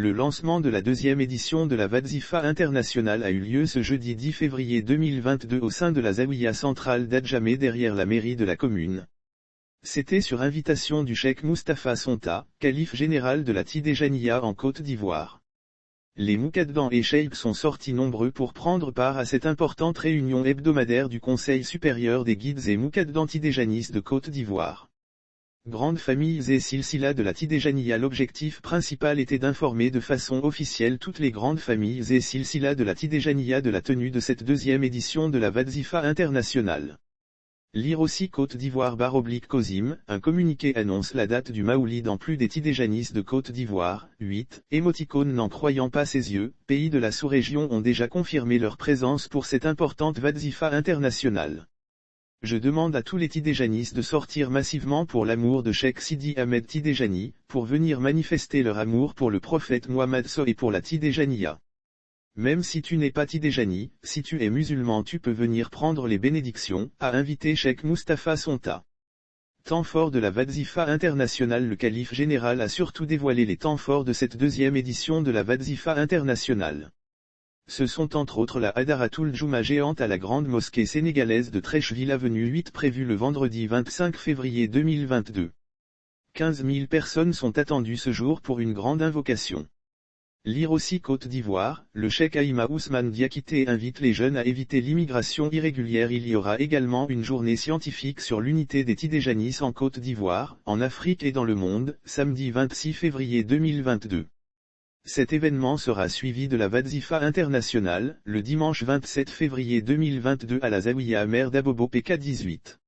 Le lancement de la deuxième édition de la Wazifa internationale a eu lieu ce jeudi 10 février 2022 au sein de la Zawiya centrale d'Adjamé derrière la mairie de la commune. C'était sur invitation du cheikh Moustapha Sonta, calife général de la Tidjaniya en Côte d'Ivoire. Les moukaddans et cheikh sont sortis nombreux pour prendre part à cette importante réunion hebdomadaire du Conseil supérieur des guides et moukaddans tidjanis de Côte d'Ivoire. Grandes familles et silsila de la Tidjaniya. L'objectif principal était d'informer de façon officielle toutes les grandes familles et silsila de la Tidjaniya de la tenue de cette deuxième édition de la Wazifa internationale. Lire aussi Côte d'Ivoire /Kozim, un communiqué annonce la date du Maoulid en plus des Tidjanis de Côte d'Ivoire. 8. Émoticône n'en croyant pas ses yeux, pays de la sous-région ont déjà confirmé leur présence pour cette importante Wazifa internationale. Je demande à tous les Tidjanis de sortir massivement pour l'amour de Cheikh Sidi Ahmed Tidjani, pour venir manifester leur amour pour le prophète Mohammed et pour la Tidjaniya. Même si tu n'es pas Tidjani, si tu es musulman tu peux venir prendre les bénédictions, a invité Cheikh Moustapha Sonta. Temps fort de la Wazifa internationale. Le calife général a surtout dévoilé les temps forts de cette deuxième édition de la Wazifa internationale. Ce sont entre autres la Hadaratul Juma géante à la grande mosquée sénégalaise de Trècheville avenue 8 prévue le vendredi 25 février 2022. 15 000 personnes sont attendues ce jour pour une grande invocation. Lire aussi Côte d'Ivoire, le cheikh Aïma Ousmane Diakité invite les jeunes à éviter l'immigration irrégulière. Il y aura également une journée scientifique sur l'unité des Tidjanis en Côte d'Ivoire, en Afrique et dans le monde, samedi 26 février 2022. Cet événement sera suivi de la Wazifa internationale, le dimanche 27 février 2022 à la Zawiya Amer d'Abobo PK 18.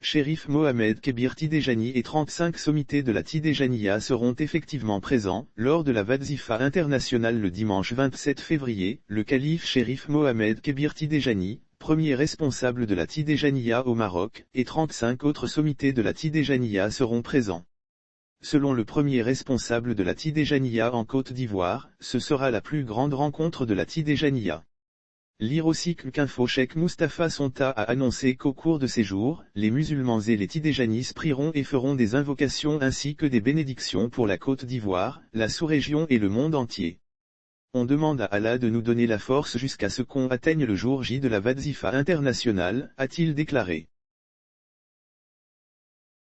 Chérif Mohamed Kébir Tidjani et 35 sommités de la Tidjaniya seront effectivement présents. Lors de la Wazifa internationale le dimanche 27 février, le calife Chérif Mohamed Kébir Tidjani, premier responsable de la Tidjaniya au Maroc, et 35 autres sommités de la Tidjaniya seront présents. Selon le premier responsable de la Tidjaniya en Côte d'Ivoire, ce sera la plus grande rencontre de la Tidjaniya. Lire aussi qu'Info. Cheikh Moustapha Sonta a annoncé qu'au cours de ces jours, les musulmans et les Tidjanis prieront et feront des invocations ainsi que des bénédictions pour la Côte d'Ivoire, la sous-région et le monde entier. On demande à Allah de nous donner la force jusqu'à ce qu'on atteigne le jour J de la Wazifa internationale, a-t-il déclaré.